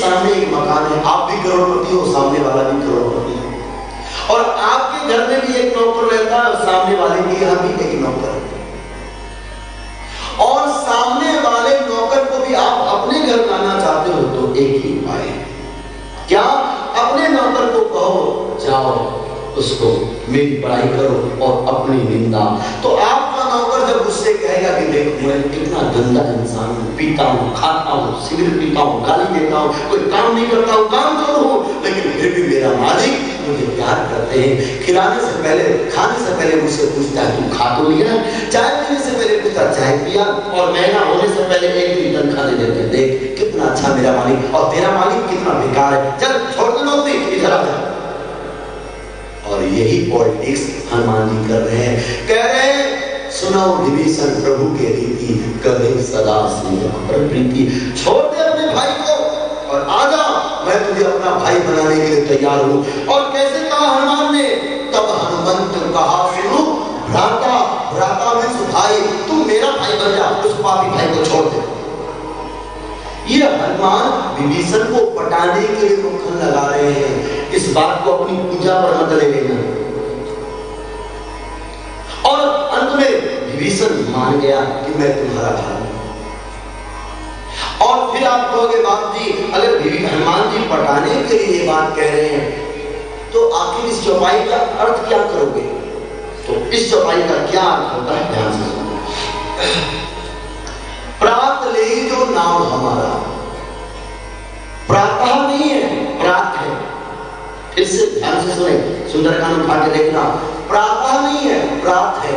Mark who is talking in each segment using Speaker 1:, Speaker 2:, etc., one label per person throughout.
Speaker 1: सामने एक मकान है, आप भी करोड़पति हो, सामने वाला भी करोड़पति है, और आपके घर में भी एक नौकर रहता है और सामने वाले के यहाँ भी एक नौकर रहता है, और सामने वाले नौकर को भी आप अपने घर लाना चाहते हो तो एक ही उपाय है, क्या? अपने नौकर को कहो जाओ उसको मेरी बड़ाई करो और अपनी निंदा। तो आपका नौकर जब उससे कहेगा कि देख मैं कितना गंदा इंसान हूँ, पीता हूँ, खाता हूँ, सिगरेट पीता हूँ, गाली देता हूँ, कोई काम नहीं करता हूँ, काम तो हूँ, लेकिन फिर भी मेरा मालिक मुझे प्यार करते हैं, खिलाने से पहले, खाने से पहले मुझसे पूछता है तू खा तो लिया, चाय पीने से पहले पूछता चाय पिया, और महीना होने से पहले एक दिन तनख्वाह दे देते हैं, देख कितना अच्छा मेरा मालिक, और तेरा मालिक कितना बेकार है, चल छोड़ दो नौकरी, इधर आ जा। और यही पॉलिटिक्स हनुमान जी कर रहे हैं, कह रहे हैं सुनो विभीषण प्रभु के रीति, करे सदा स्नेह पर प्रीति, छोड़ दे अपने भाई को और आजा, मैं तुझे अपना भाई बनाने के लिए तैयार हूं। और कैसे कहा हनुमान ने? तब हनुमंत कहा सुनो भ्राता, भ्राता में भाई, तू मेरा भाई बन जा, उस पापी भाई को छोड़ दे। ये हनुमान विभीषण को पटाने के लिए मुखन लगा रहे हैं, इस बात को अपनी पूजा पर मत ले लेना। और अंत में विभीषण मान गया कि मैं तुम्हारा भाई हूं। और फिर आप कहोगे बाप जी अगर हनुमान जी पटाने के लिए ये बात कह रहे हैं तो आखिर इस चौपाई का अर्थ क्या करोगे? तो इस चौपाई का क्या अर्थ होता है, ध्यान से सुनो। प्रात ले जो नाम हमारा, प्रातः नहीं है, प्रात है, फिर से ध्यान से सुने, सुंदरकांड उठा के देखना, प्रातः नहीं है, प्रात है,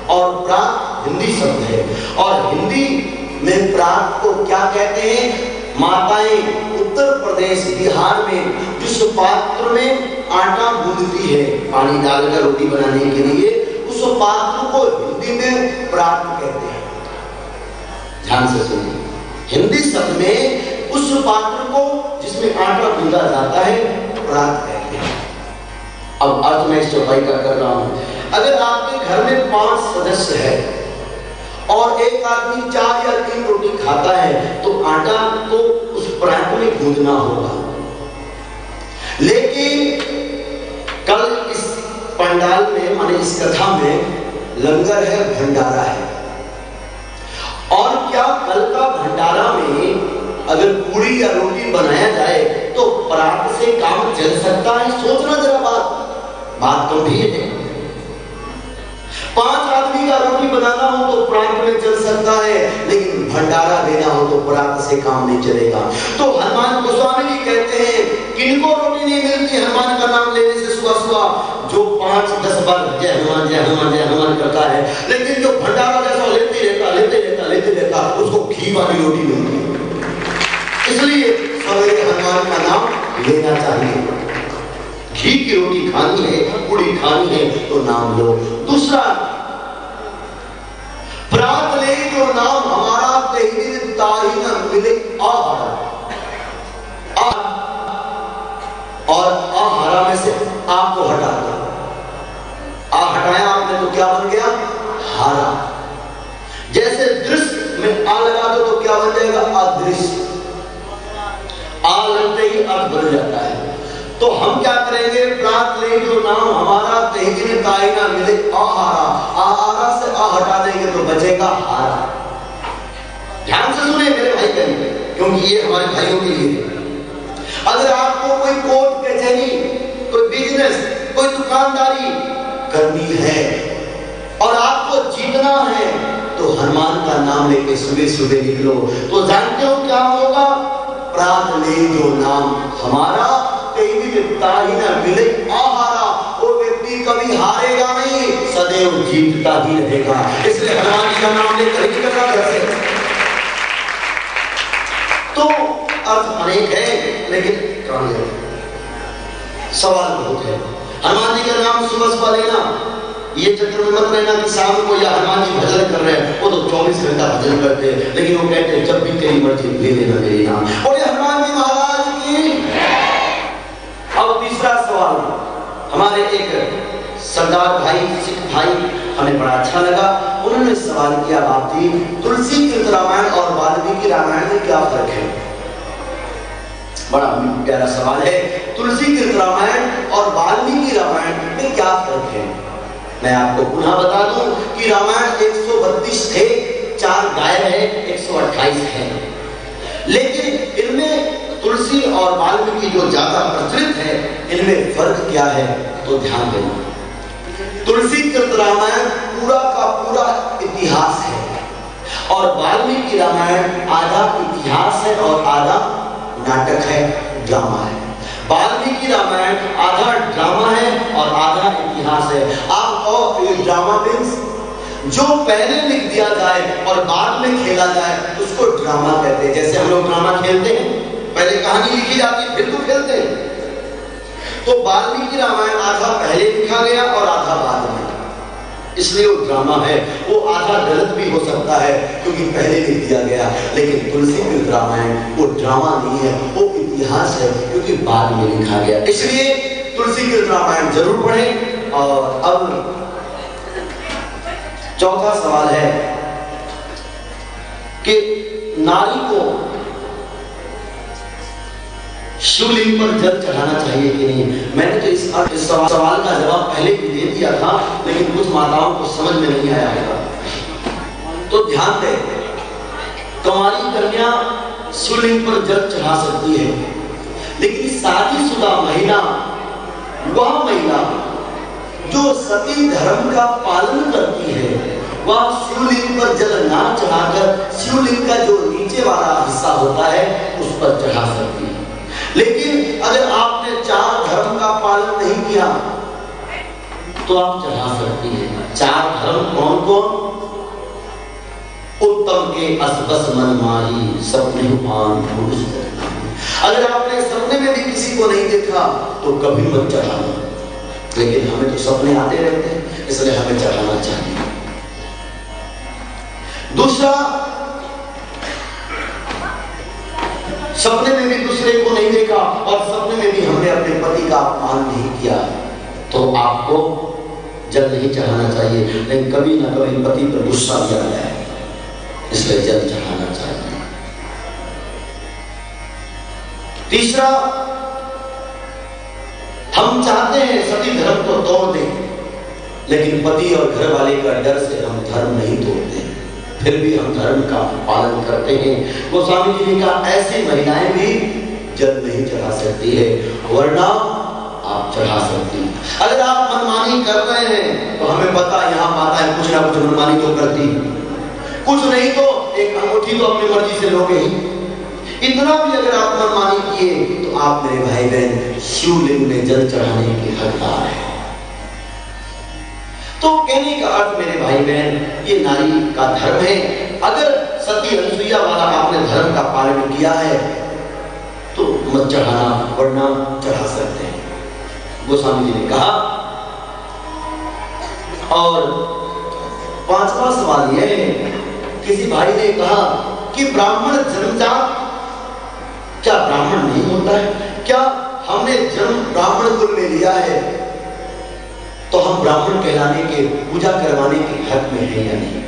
Speaker 1: और प्रात हिंदी शब्द है, और हिंदी में प्रात को क्या कहते हैं? माताएं उत्तर प्रदेश बिहार में जिस पात्र में आटा गूंथती है पानी डालकर रोटी बनाने के लिए, उस पात्र को हिंदी में प्रात कहते हैं। ध्यान से सुनिए, हिंदी शब्द में उस पात्र को जिसमें आटा गूंथा जाता है प्रात कहते हैं। अब अर्थ मैं इस चौपाई का कर रहा हूं, अगर आपके घर में 5 सदस्य है और एक आदमी 4 या 3 रोटी खाता है तो आटा तो उस प्रात में गूंथना होगा, लेकिन कल इस पंडाल में माने इस कथा में लंगर है, भंडारा है, और क्या कल का भंडारा में अगर पूरी या रोटी बनाया जाए तो परात से काम चल सकता है? सोचना जरा, बात गंभीर है। 5 आदमी का रोटी बनाना हो तो परात में चल सकता है, लेकिन भंडारा देना हो तो परात से काम नहीं चलेगा। तो हनुमान गोस्वामी जी कहते हैं किनको रोटी नहीं मिलती हनुमान का नाम लेने से सुबह सुबह? जो 5-10 बार जय हनुमान जय हनुमान जय हनुमान करता है, लेकिन जो भंडारा जैसा लेते रहता उसको घी वाली रोटी मिलती है। इसलिए सवेरे हनुमान का नाम लेना चाहिए। घी की रोटी खानी है, पूरी खानी है तो नाम लो। दूसरा, प्रात ले जो नाम हमारा, तेहि ताहि न मिले आहारा, और आहारा में से आ को हटा दो, आ हटाया आपने तो क्या बन गया? हारा। जैसे दृश्य में आ लगा दो तो क्या बन जाएगा? अदृश्य। आ लगते ही अर्थ बन जाता है। तो हम क्या करेंगे? प्रात ले जो नाम हमारा, तेहि ताहि न मिले आहारा, आहारा से आ हटा देंगे तो बचेगा हारा। ध्यान से सुने मेरे भाई कहेंगे, क्योंकि ये हमारे भाइयों के लिए। अगर आपको कोई कोर्ट कचहरी, कोई बिजनेस, कोई दुकानदारी करनी है और आपको जीतना है तो हनुमान का नाम लेके सुबह सुबह निकलो, तो जानते हो क्या होगा? प्रात ले जो नाम हमारा, तेहि ताहि न मिले आहारा। वो व्यक्ति कभी हारेगा नहीं, सदैव जीतता ही रहेगा। इसलिए हनुमान जी का नाम लेकर ही निकलना घर से। तो अर्थ अनेक है, लेकिन सवाल बहुत है। हनुमान जी का नाम सुबह सुबह लेना, ये चक्कर में मत रहना कि शाम को या हनुमान जी भजन कर रहे हैं, वो तो 24 घंटा भजन करते हैं, लेकिन वो कहते हैं जब भी तेरी मर्जी ले लेना मेरे नाम। और ये हनुमान जी महाराज की। अब तीसरा सवाल, हमारे एक सरदार भाई, सिख भाई, हमें बड़ा अच्छा लगा, उन्होंने सवाल किया बाप जी तुलसी कृत रामायण और वाल्मीकि रामायण में क्या फर्क है? बड़ा प्यारा सवाल है। तुलसीकृत रामायण और वाल्मीकि रामायण में क्या फर्क है? मैं आपको पुनः बता दूं कि रामायण 132 थे, 4 गायब है, 128 है। लेकिन इनमें तुलसी और वाल्मीकि जो ज्यादा प्रचलित है, इनमें फर्क क्या है तो ध्यान देना। तुलसीकृत रामायण पूरा का पूरा इतिहास है और वाल्मीकि रामायण आधा इतिहास है और आधा नाटक है, ड्रामा है। वाल्मीकि रामायण आधा ड्रामा है और आधा इतिहास है। आप और ये ड्रामा मीन्स जो पहले लिख दिया जाए और बाद में खेला जाए उसको ड्रामा कहते हैं। जैसे हम लोग ड्रामा खेलते हैं, पहले कहानी लिखी जाती है फिर तो खेलते हैं। तो वाल्मीकि रामायण आधा पहले लिखा गया और आधा बाद में, इसलिए वो ड्रामा है। वो आधा गलत भी हो सकता है क्योंकि पहले लिख दिया गया। लेकिन तुलसीकृत रामायण वो ड्रामा नहीं है, वो इतिहास है क्योंकि बाद में लिखा गया। इसलिए तुलसीकृत रामायण जरूर पढ़ें। और अब चौथा सवाल है कि नारी को शिवलिंग पर जल चढ़ाना चाहिए कि नहीं। मैंने तो इस सवाल का जवाब पहले भी दे दिया था, लेकिन कुछ माताओं को समझ में नहीं आया होगा, तो ध्यान दें। कुंवारी कन्या शिवलिंग पर जल चढ़ा सकती है, लेकिन शादीशुदा महिला, वह महिला जो सती धर्म का पालन करती है, वह शिवलिंग पर जल ना चढ़ाकर शिवलिंग का जो नीचे वाला हिस्सा होता है उस पर चढ़ा सकती है। लेकिन अगर आपने 4 धर्म का पालन नहीं किया तो आप चढ़ा सकती है। 4 धर्म कौन कौन? उत्तम के असबस मन माही, सपने पान पुरुष। अगर आपने सपने में भी किसी को नहीं देखा तो कभी मत चढ़ाना, लेकिन हमें तो सपने आते रहते हैं, इसलिए हमें चढ़ाना चाहिए। दूसरा, सपने में भी दूसरे को नहीं देखा और सपने में भी हमने अपने पति का अपमान नहीं किया तो आपको जल नहीं चढ़ाना चाहिए। लेकिन कभी ना कभी पति पर गुस्सा भी आ जाए, इसलिए जल चढ़ाना चाहिए। तीसरा, हम चाहते हैं सती धर्म को तोड़ दें, लेकिन पति और घर वाले का डर से हम धर्म नहीं तोड़ते, फिर भी हम धर्म का पालन करते हैं। गोस्वामी जी ने कहा ऐसी महिलाएं भी जल नहीं चढ़ा सकती है, वरना आप चढ़ा सकती हैं। अगर आप मनमानी कर रहे हैं तो हमें पता यहाँ माताएं कुछ ना कुछ मनमानी तो करती, कुछ नहीं तो एक अंगूठी तो अपनी मर्जी से लोगे ही। इतना भी अगर आप मनमानी किए तो आप मेरे भाई बहन शिवलिंग में जल चढ़ाने के हकदार हैं। तो कहने का अर्थ मेरे भाई बहन, ये नारी का धर्म है। अगर सती अनसुईया वाला आपने धर्म का पालन किया है तो मत चढ़ाना, वरना चढ़ा सकते हैं, गोस्वामी जी ने कहा। और 5वां सवाल यह है, किसी भाई ने कहा कि ब्राह्मण जन्मजात, क्या ब्राह्मण नहीं होता है? क्या हमने जन्म ब्राह्मण कुल में लिया है तो हम ब्राह्मण कहलाने के, पूजा करवाने के हक में है या नहीं?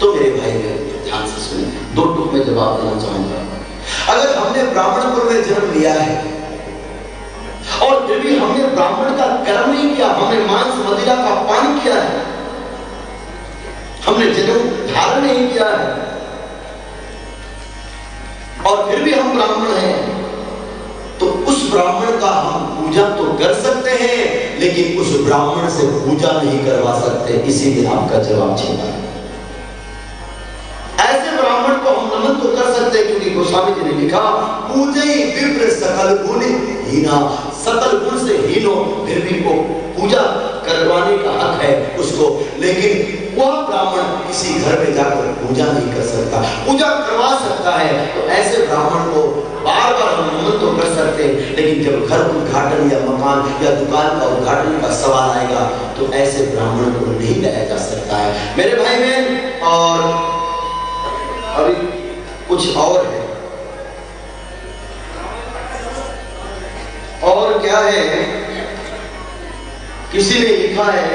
Speaker 1: तो मेरे भाई ध्यान से सुने, 2 टूक में जवाब देना चाहूंगा। अगर हमने ब्राह्मण कुल में जन्म लिया है और फिर भी हमने ब्राह्मण का कर्म नहीं किया, हमने मांस मदिरा का पान किया है, हमने जन्म धारण नहीं किया है और फिर भी हम ब्राह्मण हैं, तो उस ब्राह्मण का हम पूजा तो कर सकते हैं, लेकिन उस ब्राह्मण से पूजा नहीं करवा सकते। इसीलिए आपका जवाब छोटा है। ऐसे ब्राह्मण को हम नमन तो कर सकते हैं, क्योंकि गोस्वामी जी ने लिखा पूजई विप्र सकल गुण हीना, सकल गुण से हीन हो फिर भी को पूजा करवाने का हक है उसको, लेकिन वह ब्राह्मण किसी घर में जाकर पूजा नहीं कर सकता, पूजा करवा सकता है। तो ऐसे ब्राह्मण को बार बार हम नमन तो कर सकते हैं, लेकिन जब घर उद्घाटन या मकान या दुकान का उद्घाटन का सवाल आएगा तो ऐसे ब्राह्मण को नहीं लाया जा सकता है मेरे भाई बहन। और अभी कुछ और है, और क्या है, किसी ने लिखा है,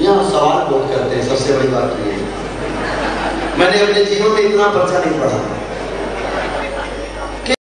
Speaker 1: यहाँ सवाल बहुत करते हैं, सबसे बड़ी बात ये है मैंने अपने जीवन में इतना पर्चा नहीं पढ़ा,